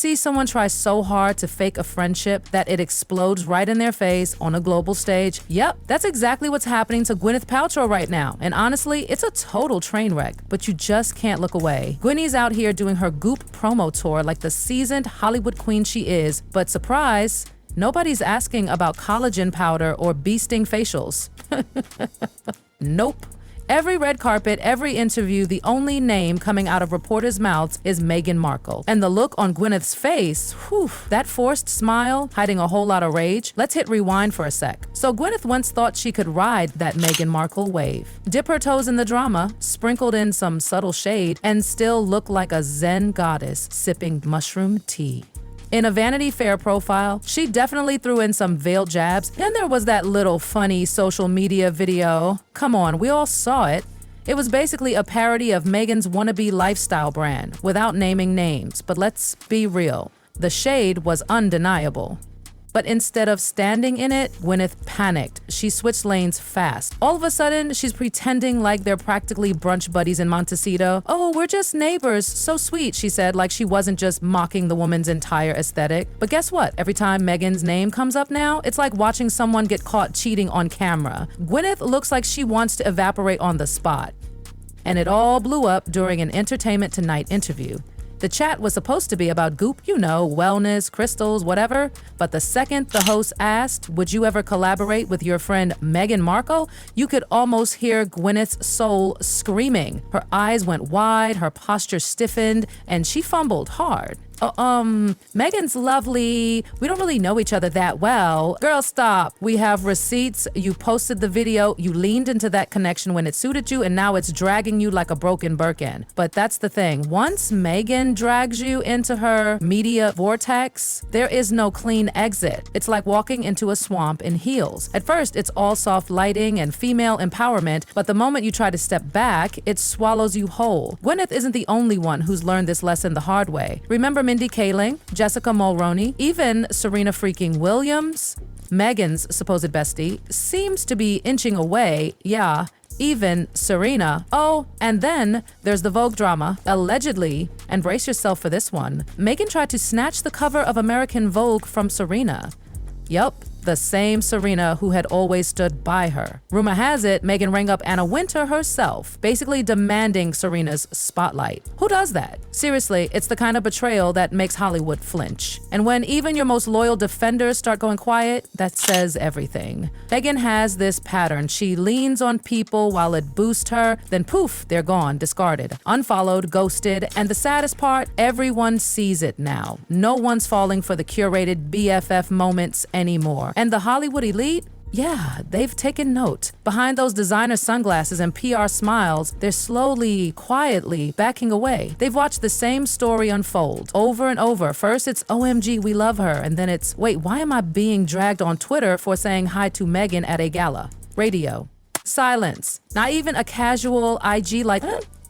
see someone try so hard to fake a friendship that it explodes right in their face on a global stage? Yep, that's exactly what's happening to Gwyneth Paltrow right now. And honestly, it's a total train wreck, but you just can't look away. Gwynny's out here doing her Goop promo tour like the seasoned Hollywood queen she is, but surprise, nobody's asking about collagen powder or bee-sting facials. Nope. Every red carpet, every interview, the only name coming out of reporters' mouths is Meghan Markle. And the look on Gwyneth's face, whew, that forced smile, hiding a whole lot of rage. Let's hit rewind for a sec. So Gwyneth once thought she could ride that Meghan Markle wave, dip her toes in the drama, sprinkled in some subtle shade, and still look like a Zen goddess sipping mushroom tea. In a Vanity Fair profile, she definitely threw in some veiled jabs, and there was that little funny social media video. Come on, we all saw it. It was basically a parody of Meghan's wannabe lifestyle brand, without naming names, but let's be real. The shade was undeniable. But instead of standing in it, Gwyneth panicked. She switched lanes fast. All of a sudden, she's pretending like they're practically brunch buddies in Montecito. "Oh, we're just neighbors. So sweet," she said, like she wasn't just mocking the woman's entire aesthetic. But guess what? Every time Meghan's name comes up now, it's like watching someone get caught cheating on camera. Gwyneth looks like she wants to evaporate on the spot. And it all blew up during an Entertainment Tonight interview. The chat was supposed to be about Goop, you know, wellness, crystals, whatever. But the second the host asked, "Would you ever collaborate with your friend Meghan Markle?" you could almost hear Gwyneth's soul screaming. Her eyes went wide, her posture stiffened, and she fumbled hard. Meghan's lovely. We don't really know each other that well. Girl, stop. We have receipts. You posted the video. You leaned into that connection when it suited you, and now it's dragging you like a broken Birkin. But that's the thing. Once Meghan drags you into her media vortex, there is no clean exit. It's like walking into a swamp in heels. At first, it's all soft lighting and female empowerment, but the moment you try to step back, it swallows you whole. Gwyneth isn't the only one who's learned this lesson the hard way. Remember Mindy Kaling, Jessica Mulroney, even Serena freaking Williams? Meghan's supposed bestie seems to be inching away, yeah, even Serena. Oh, and then there's the Vogue drama, allegedly, and brace yourself for this one. Meghan tried to snatch the cover of American Vogue from Serena. Yup, the same Serena who had always stood by her. Rumor has it, Meghan rang up Anna Wintour herself, basically demanding Serena's spotlight. Who does that? Seriously, it's the kind of betrayal that makes Hollywood flinch. And when even your most loyal defenders start going quiet, that says everything. Meghan has this pattern. She leans on people while it boosts her, then poof, they're gone, discarded, unfollowed, ghosted, and the saddest part, everyone sees it now. No one's falling for the curated BFF moments anymore. And the Hollywood elite? Yeah, they've taken note. Behind those designer sunglasses and PR smiles, they're slowly, quietly backing away. They've watched the same story unfold over and over. First, it's OMG, we love her. And then it's, wait, why am I being dragged on Twitter for saying hi to Meghan at a gala? Radio. Silence. Not even a casual IG like,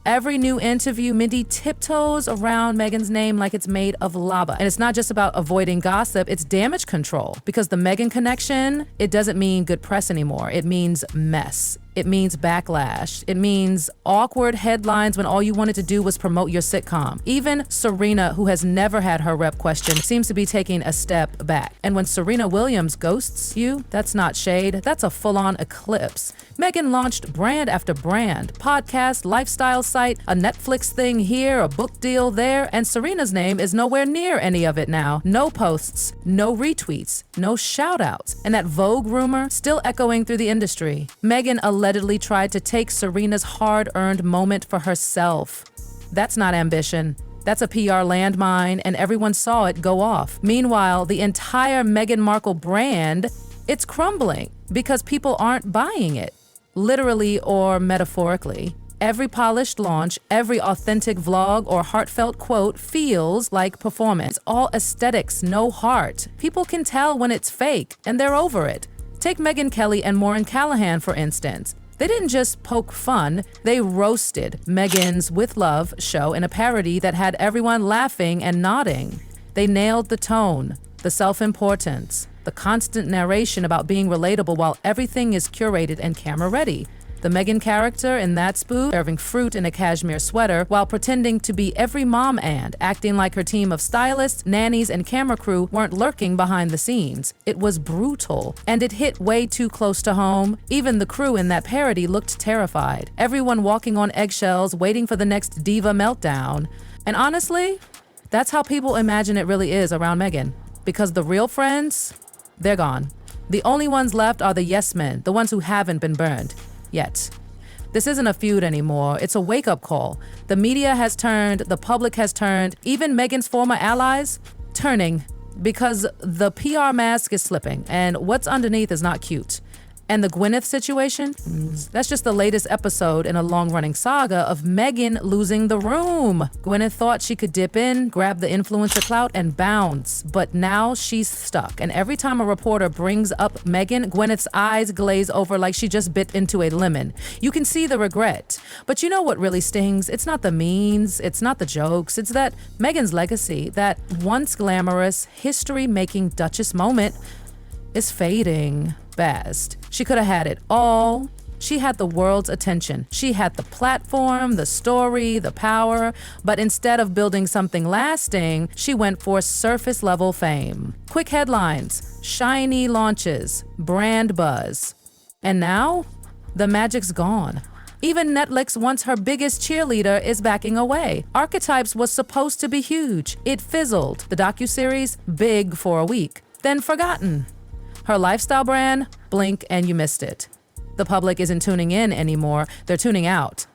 Every new interview, Mindy tiptoes around Meghan's name like it's made of lava. And it's not just about avoiding gossip, it's damage control. Because the Meghan connection, it doesn't mean good press anymore. It means mess. It means backlash. It means awkward headlines when all you wanted to do was promote your sitcom. Even Serena, who has never had her rep questioned, seems to be taking a step back. And when Serena Williams ghosts you, that's not shade, that's a full-on eclipse. Meghan launched brand after brand, podcast, lifestyle site, a Netflix thing here, a book deal there, and Serena's name is nowhere near any of it now. No posts, no retweets, no shout-outs. And that Vogue rumor still echoing through the industry. Meghan allegedly tried to take Serena's hard-earned moment for herself. That's not ambition. That's a PR landmine, and everyone saw it go off. Meanwhile, the entire Meghan Markle brand, it's crumbling because people aren't buying it, literally or metaphorically. Every polished launch, every authentic vlog or heartfelt quote feels like performance. All aesthetics, no heart. People can tell when it's fake, and they're over it. Take Megyn Kelly and Maureen Callahan, for instance. They didn't just poke fun, they roasted Megyn's With Love show in a parody that had everyone laughing and nodding. They nailed the tone, the self-importance, the constant narration about being relatable while everything is curated and camera-ready. The Megyn character in that spoof, serving fruit in a cashmere sweater while pretending to be every mom and acting like her team of stylists, nannies, and camera crew weren't lurking behind the scenes. It was brutal, and it hit way too close to home. Even the crew in that parody looked terrified. Everyone walking on eggshells, waiting for the next diva meltdown. And honestly, that's how people imagine it really is around Megyn. Because the real friends, they're gone. The only ones left are the yes men, the ones who haven't been burned. Yet. This isn't a feud anymore, it's a wake-up call. The media has turned, the public has turned, even Megyn's former allies, turning because the PR mask is slipping and what's underneath is not cute. And the Gwyneth situation? That's just the latest episode in a long-running saga of Megyn losing the room. Gwyneth thought she could dip in, grab the influencer clout, and bounce. But now she's stuck. And every time a reporter brings up Megyn, Gwyneth's eyes glaze over like she just bit into a lemon. You can see the regret. But you know what really stings? It's not the means, it's not the jokes, it's that Megyn's legacy, that once glamorous, history-making Duchess moment, is fading fast. She could have had it all. She had the world's attention. She had the platform, the story, the power, but instead of building something lasting, she went for surface-level fame. Quick headlines, shiny launches, brand buzz. And now, the magic's gone. Even Netflix, once her biggest cheerleader, is backing away. Archetypes was supposed to be huge. It fizzled. The docuseries, big for a week, then forgotten. Her lifestyle brand, blink and you missed it. The public isn't tuning in anymore, they're tuning out.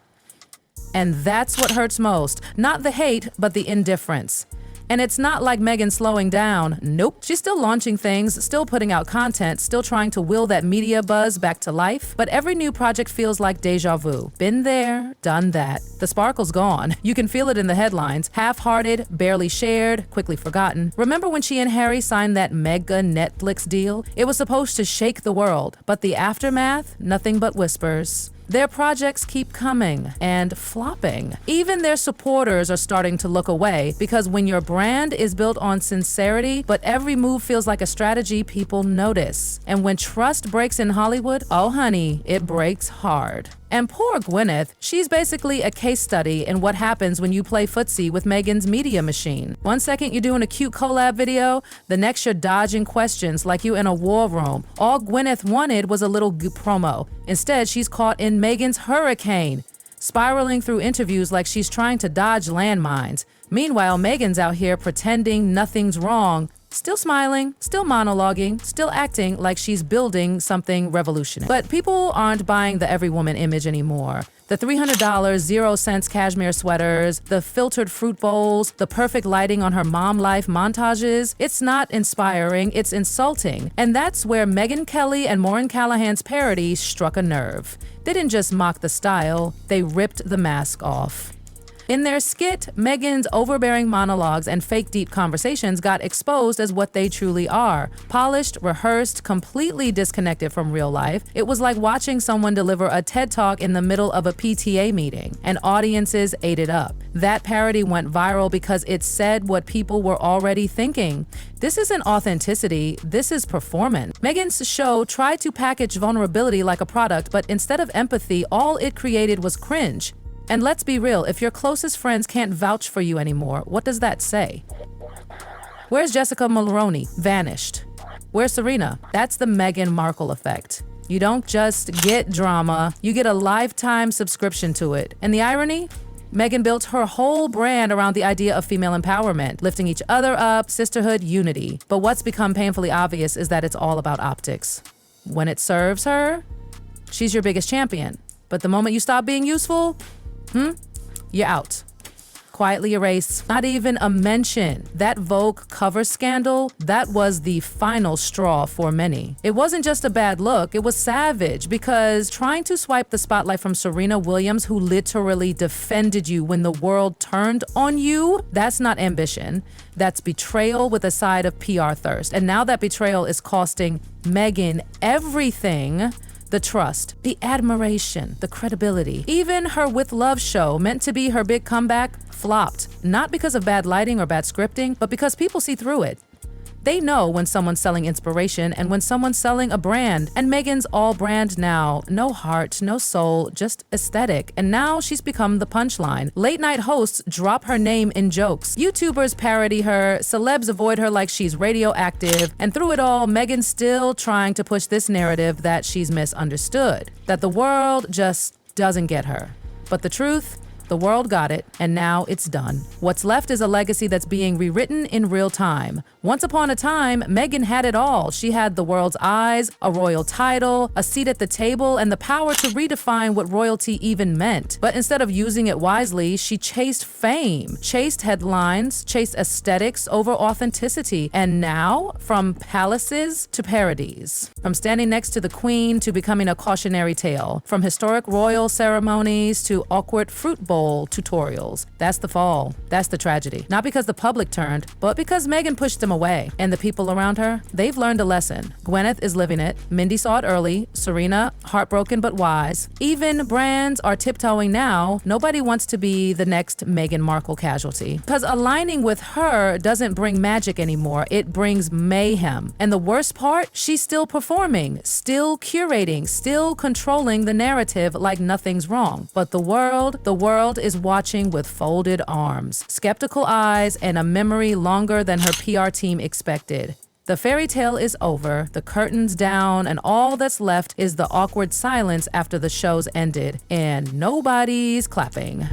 And that's what hurts most. Not the hate, but the indifference. And it's not like Megyn's slowing down. Nope. She's still launching things, still putting out content, still trying to will that media buzz back to life. But every new project feels like deja vu. Been there, done that. The sparkle's gone. You can feel it in the headlines. Half-hearted, barely shared, quickly forgotten. Remember when she and Harry signed that mega Netflix deal? It was supposed to shake the world. But the aftermath? Nothing but whispers. Their projects keep coming and flopping. Even their supporters are starting to look away because when your brand is built on sincerity, but every move feels like a strategy, people notice. And when trust breaks in Hollywood, oh honey, it breaks hard. And poor Gwyneth, she's basically a case study in what happens when you play footsie with Megyn's media machine. One second you're doing a cute collab video, the next you're dodging questions like you in a war room. All Gwyneth wanted was a little promo. Instead, she's caught in Megyn's hurricane, spiraling through interviews like she's trying to dodge landmines. Meanwhile, Megyn's out here pretending nothing's wrong, still smiling, still monologuing, still acting like she's building something revolutionary. But people aren't buying the every woman image anymore. The $300 0-cents cashmere sweaters, the filtered fruit bowls, the perfect lighting on her mom life montages, it's not inspiring, it's insulting. And that's where Megyn Kelly and Maureen Callahan's parody struck a nerve. They didn't just mock the style, they ripped the mask off. In their skit, Megyn's overbearing monologues and fake deep conversations got exposed as what they truly are. Polished, rehearsed, completely disconnected from real life. It was like watching someone deliver a TED Talk in the middle of a PTA meeting, and audiences ate it up. That parody went viral because it said what people were already thinking. This isn't authenticity, this is performance. Megyn's show tried to package vulnerability like a product, but instead of empathy, all it created was cringe. And let's be real, if your closest friends can't vouch for you anymore, what does that say? Where's Jessica Mulroney? Vanished. Where's Serena? That's the Meghan Markle effect. You don't just get drama, you get a lifetime subscription to it. And the irony? Megyn built her whole brand around the idea of female empowerment, lifting each other up, sisterhood, unity. But what's become painfully obvious is that it's all about optics. When it serves her, she's your biggest champion. But the moment you stop being useful, you're out. Quietly erased. Not even a mention. That Vogue cover scandal, that was the final straw for many. It wasn't just a bad look, it was savage because trying to swipe the spotlight from Serena Williams, who literally defended you when the world turned on you, that's not ambition. That's betrayal with a side of PR thirst. And now that betrayal is costing Megyn everything. The trust, the admiration, the credibility. Even her With Love show, meant to be her big comeback, flopped. Not because of bad lighting or bad scripting, but because people see through it. They know when someone's selling inspiration and when someone's selling a brand. And Megyn's all brand now. No heart, no soul, just aesthetic. And now she's become the punchline. Late night hosts drop her name in jokes. YouTubers parody her, celebs avoid her like she's radioactive. And through it all, Megyn's still trying to push this narrative that she's misunderstood, that the world just doesn't get her. But the truth? The world got it, and now it's done. What's left is a legacy that's being rewritten in real time. Once upon a time, Megyn had it all. She had the world's eyes, a royal title, a seat at the table, and the power to redefine what royalty even meant. But instead of using it wisely, she chased fame, chased headlines, chased aesthetics over authenticity. And now, from palaces to parodies, from standing next to the queen to becoming a cautionary tale, from historic royal ceremonies to awkward fruit bowls tutorials. That's the fall. That's the tragedy. Not because the public turned, but because Megyn pushed them away. And the people around her, they've learned a lesson. Gwyneth is living it. Mindy saw it early. Serena, heartbroken but wise. Even brands are tiptoeing now. Nobody wants to be the next Meghan Markle casualty. Because aligning with her doesn't bring magic anymore. It brings mayhem. And the worst part, she's still performing, still curating, still controlling the narrative like nothing's wrong. But the world is watching with folded arms, skeptical eyes, and a memory longer than her PR team expected. The fairy tale is over, the curtain's down, and all that's left is the awkward silence after the show's ended, and nobody's clapping.